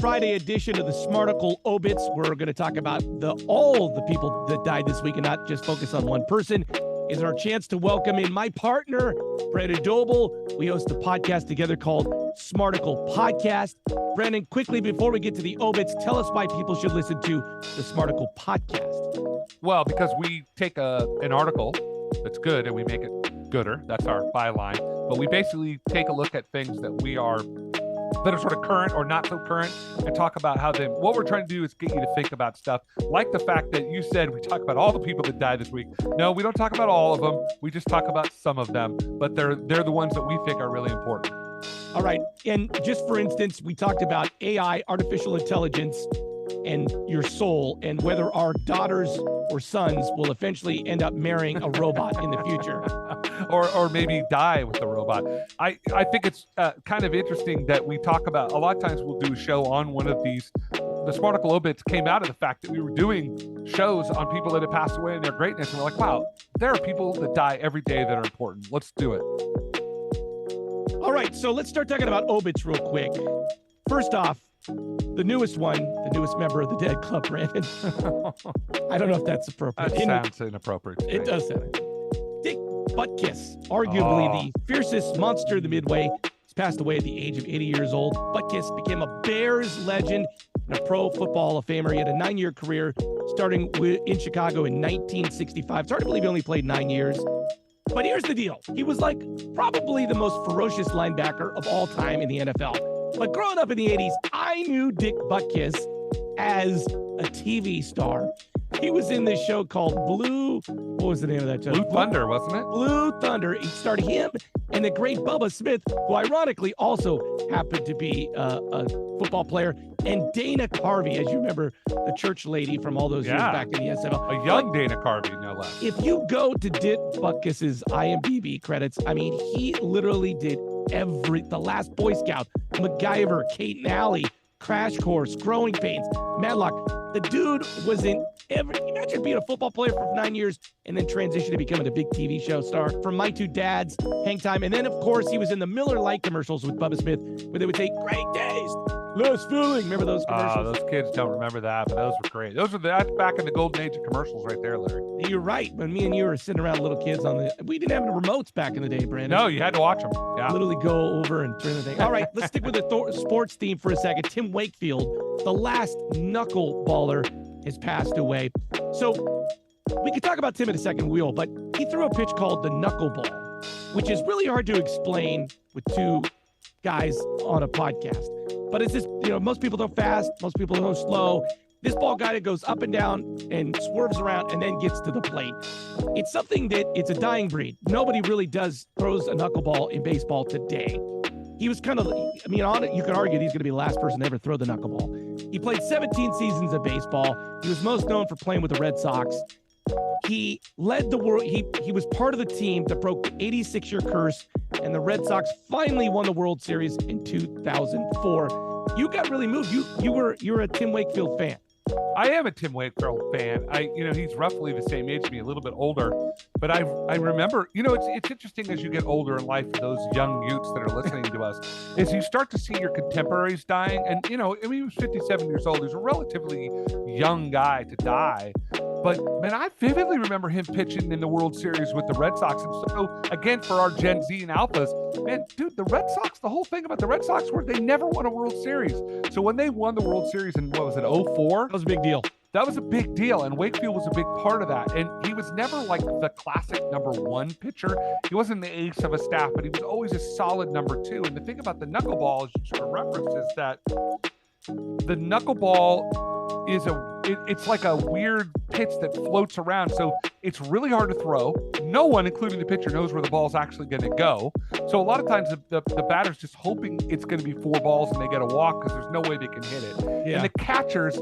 Friday edition of the SmarticleObits. We're going to talk about all the people that died this week and not just focus on one person. Is our chance to welcome in my partner, Brandon Doble. We host a podcast together called Smarticle Podcast. Brandon, quickly before we get to the obits, tell us why people should listen to the Smarticle Podcast. Well, because we take an article that's good and we make it gooder. That's our byline. But we basically take a look at things that are sort of current or not so current and talk about how what we're trying to do is get you to think about stuff like the fact that you said we talk about all the people that died this week. No, we don't talk about all of them. We just talk about some of them, but they're the ones that we think are really important. All right. And just for instance, we talked about AI, artificial intelligence, and your soul, and whether our daughters or sons will eventually end up marrying a robot in the future. Or maybe die with the robot. I think it's kind of interesting that we talk about, a lot of times we'll do a show on one of these. The SmarticleObits came out of the fact that we were doing shows on people that have passed away and their greatness. And we're like, wow, there are people that die every day that are important. Let's do it. All right, so let's start talking about obits real quick. First off, the newest member of the Dead Club, Brandon. I don't know if that's appropriate. That sounds inappropriate. It does sound. Dick Butkus, arguably the fiercest monster of the Midway, has passed away at the age of 80 years old. Butkus became a Bears legend and a Pro Football Hall of Famer. He had a 9-year career starting in Chicago in 1965. It's hard to believe he only played 9 years. But here's the deal. He was like probably the most ferocious linebacker of all time in the NFL. But growing up in the 80s, I knew Dick Butkus as a TV star. He was in this show called what was the name of that show? Blue Thunder, wasn't it? Blue Thunder. He started him and the great Bubba Smith, who ironically also happened to be a football player, and Dana Carvey, as you remember, the church lady from all those years back in the SFL. A young Dana Carvey, no less. If you go to Dick Butkus's IMDb credits, I mean, he literally did The Last Boy Scout, MacGyver, Kate and Alley, Crash Course, Growing Pains, Matlock. The dude was in imagine being a football player for 9 years and then transition to becoming a big TV show star. From My Two Dads, Hang Time. And then, of course, he was in the Miller Lite commercials with Bubba Smith, where they would say, great taste, less filling. Remember those commercials? Those kids don't remember that, but those were great. That's back in the golden age of commercials right there, Larry. You're right. When me and you were sitting around little kids we didn't have the remotes back in the day, Brandon. No, you had to watch them. Yeah. Literally go over and turn the thing. All right, let's stick with the sports theme for a second. Tim Wakefield, the last knuckleballer, has passed away. So we could talk about Tim in a second wheel, but he threw a pitch called the knuckleball, which is really hard to explain with two guys on a podcast. But it's just, most people don't fast, most people don't slow. This ball guy that goes up and down and swerves around and then gets to the plate. It's something it's a dying breed. Nobody really throws a knuckleball in baseball today. He was kind of, you could argue he's going to be the last person to ever throw the knuckleball. He played 17 seasons of baseball. He was most known for playing with the Red Sox. He led the world. He was part of the team that broke the 86-year curse, and the Red Sox finally won the World Series in 2004. You got really moved. You're a Tim Wakefield fan. I am a Tim Wakefield fan. He's roughly the same age as me, a little bit older. But I remember, it's interesting as you get older in life, for those young youths that are listening to us, is you start to see your contemporaries dying. And, he was 57 years old. He was a relatively young guy to die. But, man, I vividly remember him pitching in the World Series with the Red Sox. And so, again, for our Gen Z and Alphas, man, dude, the Red Sox, the whole thing about the Red Sox were they never won a World Series. So when they won the World Series in, 2004? That was a big deal. That was a big deal, and Wakefield was a big part of that. And he was never like the classic number one pitcher. He wasn't the ace of a staff, but he was always a solid number two. And the thing about the knuckleball, as you sort of referenced, is that the knuckleball is it's like a weird pitch that floats around. So it's really hard to throw. No one, including the pitcher, knows where the ball's actually going to go. So a lot of times the batter's just hoping it's going to be 4 balls and they get a walk because there's no way they can hit it. Yeah. And the catchers,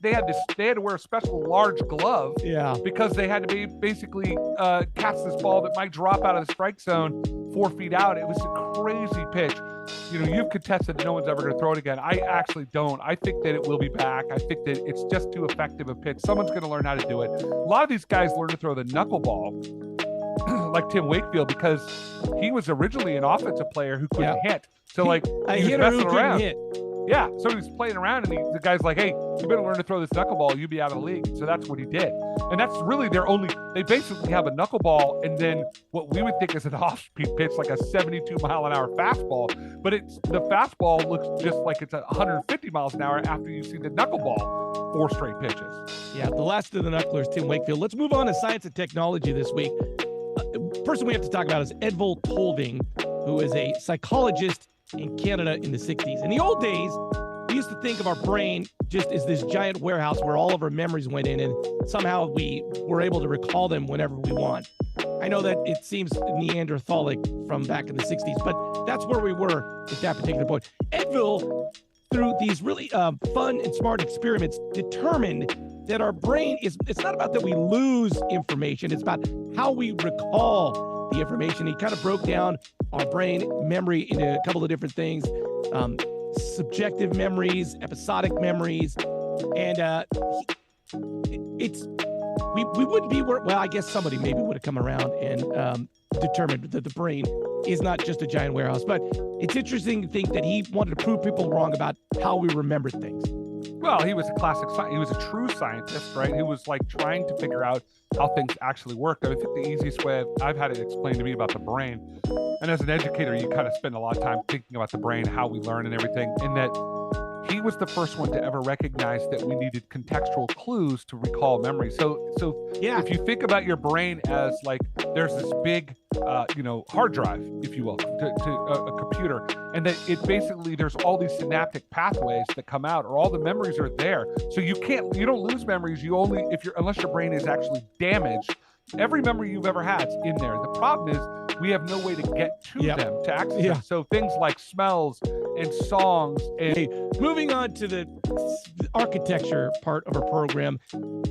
they had to wear a special large glove because they had to basically catch this ball that might drop out of the strike zone 4 feet out. It was a crazy pitch. You've contested that no one's ever going to throw it again. I actually don't. I think that it will be back. I think that it's just too effective a pitch. Someone's going to learn how to do it. A lot of these guys learn to throw the knuckleball, like Tim Wakefield, because he was originally an offensive player who couldn't hit. So, a hitter who couldn't hit. Yeah, somebody's playing around, and the guy's like, "Hey, you better learn to throw this knuckleball. You'll be out of the league." So that's what he did, and that's really they basically have a knuckleball, and then what we would think is an off-speed pitch, like a 72-mile-an-hour fastball, but the fastball looks just like it's 150 miles an hour after you see the knuckleball 4 straight pitches. Yeah, the last of the knucklers, Tim Wakefield. Let's move on to science and technology this week. Person we have to talk about is Ednel Tulving, who is a psychologist in Canada in the 60s. In the old days, we used to think of our brain just as this giant warehouse where all of our memories went in, and somehow we were able to recall them whenever we want. I know that it seems Neanderthalic from back in the 60s, but that's where we were at that particular point. Ednel, through these really fun and smart experiments, determined that our brain it's not about that we lose information, it's about how we recall the information. He kind of broke down our brain memory into a couple of different things, subjective memories, episodic memories, and we wouldn't be where, well, I guess somebody maybe would have come around and determined that the brain is not just a giant warehouse. But it's interesting to think that he wanted to prove people wrong about how we remember things. Well, he was he was a true scientist, right? He was like trying to figure out how things actually work. I think the easiest way I've had it explained to me about the brain, and as an educator, you kind of spend a lot of time thinking about the brain, how we learn and everything, and that he was the first one to ever recognize that we needed contextual clues to recall memory. So yeah, if you think about your brain as like there's this big, hard drive, if you will, to a computer, and that it basically there's all these synaptic pathways that come out, or all the memories are there. So you don't lose memories. You only unless your brain is actually damaged. Every memory you've ever had is in there. The problem is we have no way to get to them, to access them. So things like smells and songs. And moving on to the architecture part of our program.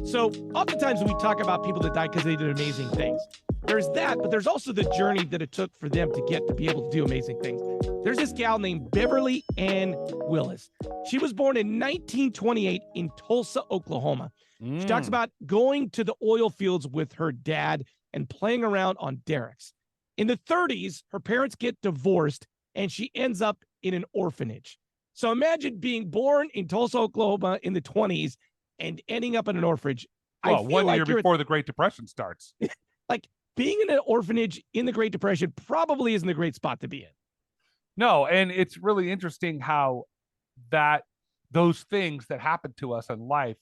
So oftentimes we talk about people that died because they did amazing things. There's that, but there's also the journey that it took for them to get to be able to do amazing things. There's this gal named Beverly Ann Willis. She was born in 1928 in Tulsa, Oklahoma. She talks about going to the oil fields with her dad and playing around on derricks. In the 30s, her parents get divorced and she ends up in an orphanage. So imagine being born in Tulsa, Oklahoma in the 20s and ending up in an orphanage. Well, one year before the Great Depression starts. Like being in an orphanage in the Great Depression probably isn't a great spot to be in. No, and it's really interesting how those things that happen to us in life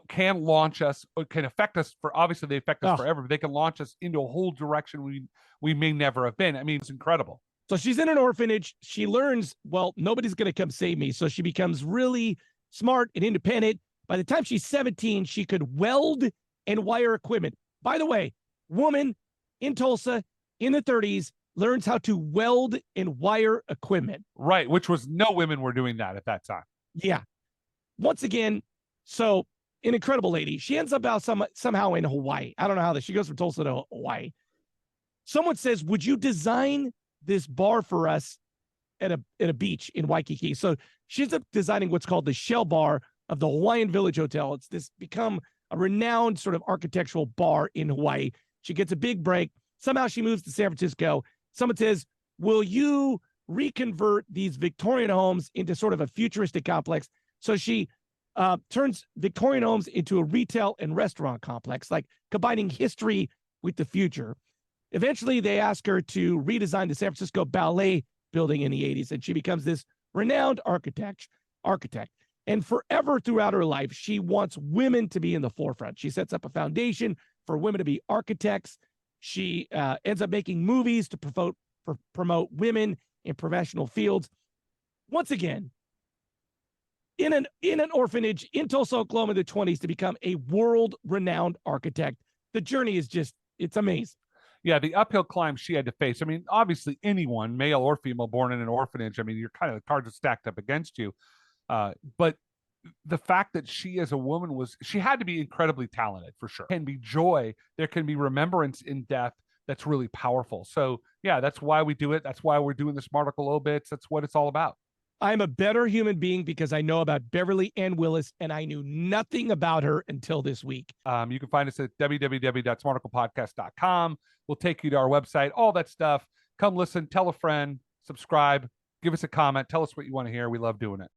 can launch us, or can affect us obviously they affect us forever, but they can launch us into a whole direction we may never have been. I mean, it's incredible. So she's in an orphanage. She learns, well, nobody's going to come save me. So she becomes really smart and independent. By the time she's 17, she could weld and wire equipment. By the way, woman in Tulsa in the 30s learns how to weld and wire equipment. Right, which was no women were doing that at that time. Yeah. Once again, so an incredible lady. She ends up out somehow in Hawaii. I don't know how she goes from Tulsa to Hawaii. Someone says, would you design this bar for us at a beach in Waikiki? So she ends up designing what's called the Shell Bar of the Hawaiian Village Hotel. It's become a renowned sort of architectural bar in Hawaii. She gets a big break. Somehow she moves to San Francisco. Someone says, will you reconvert these Victorian homes into sort of a futuristic complex? So she turns Victorian homes into a retail and restaurant complex, like combining history with the future. Eventually, they ask her to redesign the San Francisco Ballet building in the 80s, and she becomes this renowned architect. And forever throughout her life, she wants women to be in the forefront. She sets up a foundation for women to be architects. She ends up making movies to promote women in professional fields. Once again, in an orphanage in Tulsa, Oklahoma in the 20s to become a world-renowned architect. The journey is it's amazing. Yeah, the uphill climb she had to face. I mean, obviously anyone, male or female, born in an orphanage, I mean, you're kind of the cards are stacked up against you. But the fact that she as a woman she had to be incredibly talented for sure. There can be joy. There can be remembrance in death that's really powerful. So yeah, that's why we do it. That's why we're doing the SmarticleObits. That's what it's all about. I'm a better human being because I know about Beverly Ann Willis, and I knew nothing about her until this week. You can find us at www.smarticlepodcast.com. We'll take you to our website, all that stuff. Come listen, tell a friend, subscribe. Give us a comment. Tell us what you want to hear. We love doing it.